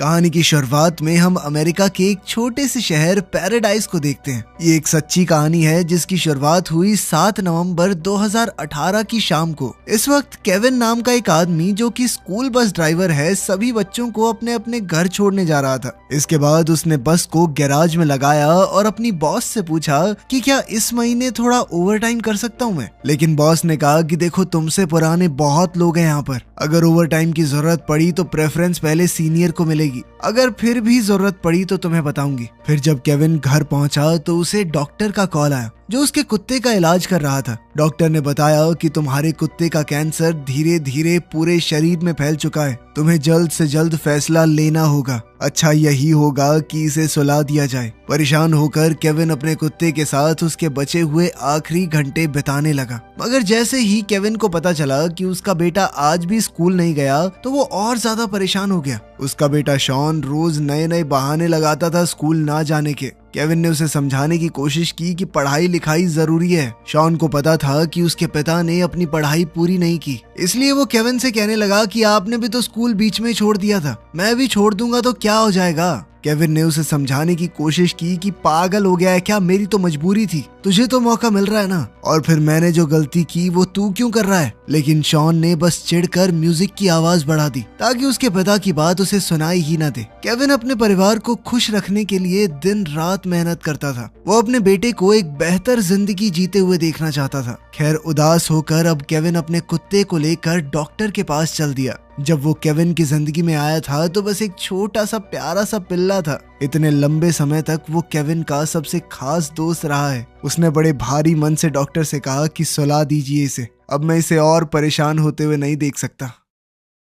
कहानी की शुरुआत में हम अमेरिका के एक छोटे से शहर पैराडाइज को देखते हैं। ये एक सच्ची कहानी है जिसकी शुरुआत हुई 7 नवंबर 2018 की शाम को। इस वक्त केविन नाम का एक आदमी जो कि स्कूल बस ड्राइवर है, सभी बच्चों को अपने अपने घर छोड़ने जा रहा था। इसके बाद उसने बस को गैराज में लगाया और अपनी बॉस से पूछा कि क्या इस महीने थोड़ा ओवरटाइम कर सकता हूँ मैं। लेकिन बॉस ने कहा कि देखो, तुमसे पुराने बहुत लोग हैं यहाँ पर, अगर ओवरटाइम की जरूरत पड़ी तो प्रेफरेंस पहले सीनियर को मिलेगी, अगर फिर भी जरूरत पड़ी तो तुम्हें बताऊंगी। फिर जब केविन घर पहुंचा तो उसे डॉक्टर का कॉल आया जो उसके कुत्ते का इलाज कर रहा था। डॉक्टर ने बताया कि तुम्हारे कुत्ते का कैंसर धीरे धीरे पूरे शरीर में फैल चुका है, तुम्हें जल्द से जल्द फैसला लेना होगा। अच्छा यही होगा कि इसे सुला दिया जाए। परेशान होकर केविन अपने कुत्ते के साथ उसके बचे हुए आखिरी घंटे बिताने लगा। मगर जैसे ही केविन को पता चला कि उसका बेटा आज भी स्कूल नहीं गया तो वो और ज्यादा परेशान हो गया। उसका बेटा शॉन रोज नए नए बहाने लगाता था स्कूल ना जाने के। केविन ने उसे समझाने की कोशिश की कि पढ़ाई लिखाई जरूरी है। शॉन को पता था कि उसके पिता ने अपनी पढ़ाई पूरी नहीं की, इसलिए वो केविन से कहने लगा कि आपने भी तो स्कूल बीच में छोड़ दिया था, मैं भी छोड़ दूंगा तो क्या हो जाएगा। केविन ने उसे समझाने की कोशिश की कि पागल हो गया है क्या, मेरी तो मजबूरी थी, तुझे तो मौका मिल रहा है ना, और फिर मैंने जो गलती की वो तू क्यों कर रहा है। लेकिन शॉन ने बस चिढ़कर म्यूजिक की आवाज बढ़ा दी ताकि उसके पिता की बात उसे सुनाई ही न दे। केविन अपने परिवार को खुश रखने के लिए दिन रात मेहनत करता था। वो अपने बेटे को एक बेहतर जिंदगी जीते हुए देखना चाहता था। खैर, उदास होकर अब केविन अपने कुत्ते को लेकर डॉक्टर के पास चल दिया। जब वो केविन की जिंदगी में आया था तो बस एक छोटा सा प्यारा सा पिल्ला था। इतने लंबे समय तक वो केविन का सबसे खास दोस्त रहा है। उसने बड़े भारी मन से डॉक्टर से कहा कि सुला दीजिए इसे, अब मैं इसे और परेशान होते हुए नहीं देख सकता।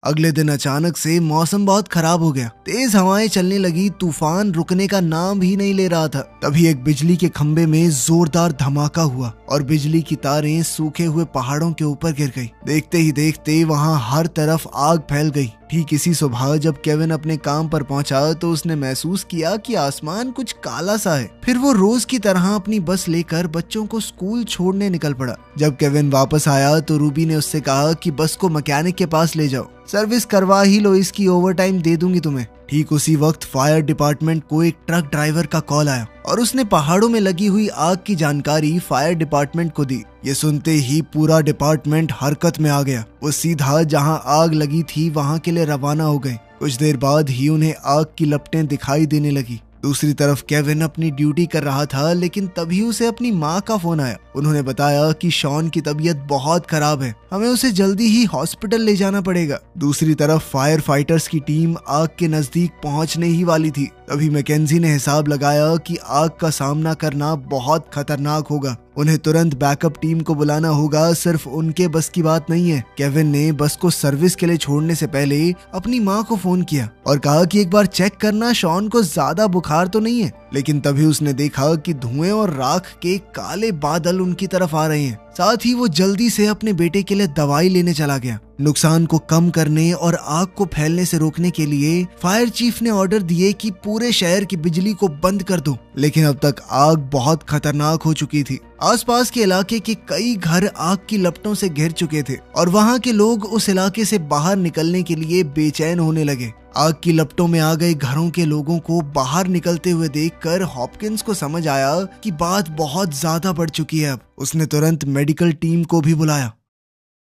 अगले दिन अचानक से मौसम बहुत खराब हो गया। तेज हवाएं चलने लगी, तूफान रुकने का नाम भी नहीं ले रहा था। तभी एक बिजली के खंभे में जोरदार धमाका हुआ और बिजली की तारें सूखे हुए पहाड़ों के ऊपर गिर गई। देखते ही देखते वहां हर तरफ आग फैल गई। ठीक इसी सुबह जब केविन अपने काम पर पहुंचा तो उसने महसूस किया कि आसमान कुछ काला सा है। फिर वो रोज की तरह अपनी बस लेकर बच्चों को स्कूल छोड़ने निकल पड़ा। जब केविन वापस आया तो रूबी ने उससे कहा कि बस को मैकेनिक के पास ले जाओ, सर्विस करवा ही लो, इसकी ओवरटाइम दे दूंगी तुम्हें। ठीक उसी वक्त फायर डिपार्टमेंट को एक ट्रक ड्राइवर का कॉल आया और उसने पहाड़ों में लगी हुई आग की जानकारी फायर डिपार्टमेंट को दी। ये सुनते ही पूरा डिपार्टमेंट हरकत में आ गया। वो सीधा जहां आग लगी थी वहां के लिए रवाना हो गए। कुछ देर बाद ही उन्हें आग की लपटें दिखाई देने लगी। दूसरी तरफ केविन अपनी ड्यूटी कर रहा था, लेकिन तभी उसे अपनी माँ का फोन आया। उन्होंने बताया कि शॉन की तबीयत बहुत खराब है, हमें उसे जल्दी ही हॉस्पिटल ले जाना पड़ेगा। दूसरी तरफ फायर फाइटर्स की टीम आग के नजदीक पहुंचने ही वाली थी। तभी मैकेंजी ने हिसाब लगाया कि आग का सामना करना बहुत खतरनाक होगा, उन्हें तुरंत बैकअप टीम को बुलाना होगा। सिर्फ उनके बस की बात नहीं है। केविन ने बस को सर्विस के लिए छोड़ने से पहले अपनी माँ को फोन किया और कहा कि एक बार चेक करना शॉन को ज्यादा बुखार तो नहीं है। लेकिन तभी उसने देखा कि धुएं और राख के काले बादल उनकी तरफ आ रहे हैं। साथ ही वो जल्दी से अपने बेटे के लिए दवाई लेने चला गया। नुकसान को कम करने और आग को फैलने से रोकने के लिए फायर चीफ ने ऑर्डर दिए कि पूरे शहर की बिजली को बंद कर दो। लेकिन अब तक आग बहुत खतरनाक हो चुकी थी। आसपास के इलाके के कई घर आग की लपटों से घिर चुके थे और वहां के लोग उस इलाके से बाहर निकलने के लिए बेचैन होने लगे। आग की लपटों में आ गए घरों के लोगों को बाहर निकलते हुए देखकर हॉपकिंस को समझ आया कि बात बहुत ज्यादा बढ़ चुकी है। अब उसने तुरंत मेडिकल टीम को भी बुलाया।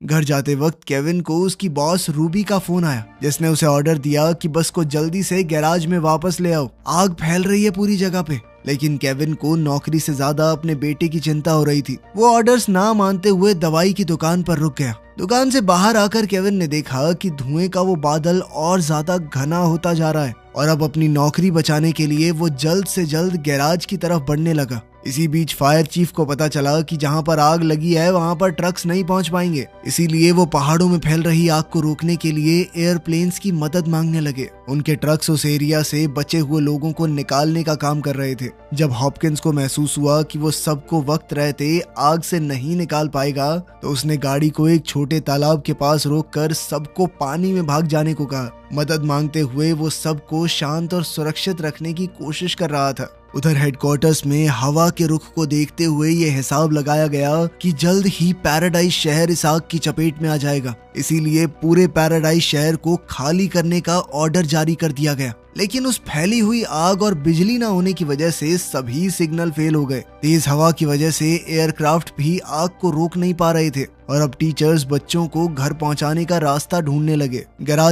घर जाते वक्त केविन को उसकी बॉस रूबी का फोन आया, जिसने उसे ऑर्डर दिया कि बस को जल्दी से गैराज में वापस ले आओ, आग फैल रही है पूरी जगह पे। लेकिन केविन को नौकरी से ज्यादा अपने बेटे की चिंता हो रही थी। वो ऑर्डर्स ना मानते हुए दवाई की दुकान पर रुक गया। दुकान से बाहर आकर केविन ने देखा कि धुएं का वो बादल और ज्यादा घना होता जा रहा है और अब अपनी नौकरी बचाने के लिए वो जल्द से जल्द गैराज की तरफ बढ़ने लगा। इसी बीच फायर चीफ को पता चला कि जहां पर आग लगी है वहां पर ट्रक्स नहीं पहुंच पाएंगे, इसीलिए वो पहाड़ों में फैल रही आग को रोकने के लिए एयरप्लेन्स की मदद मांगने लगे। उनके ट्रक्स उस एरिया से बचे हुए लोगों को निकालने का काम कर रहे थे। जब हॉपकिंस को महसूस हुआ कि वो सबको वक्त रहते आग से नहीं निकाल पाएगा तो उसने गाड़ी को एक छोटे तालाब के पास रोककर सबको पानी में भाग जाने को कहा। मदद मांगते हुए वो सबको शांत और सुरक्षित रखने की कोशिश कर रहा था। उधर हेडक्वार्टर्स में हवा के रुख को देखते हुए ये हिसाब लगाया गया कि जल्द ही पैराडाइज शहर इस आग की चपेट में आ जाएगा। इसीलिए पूरे पैराडाइज शहर को खाली करने का ऑर्डर जारी कर दिया गया। लेकिन उस फैली हुई आग और बिजली न होने की वजह से सभी सिग्नल फेल हो गए। तेज हवा की वजह से एयरक्राफ्ट भी आग को रोक नहीं पा रहे थे और अब टीचर्स बच्चों को घर पहुंचाने का रास्ता ढूंढने लगे। गैराज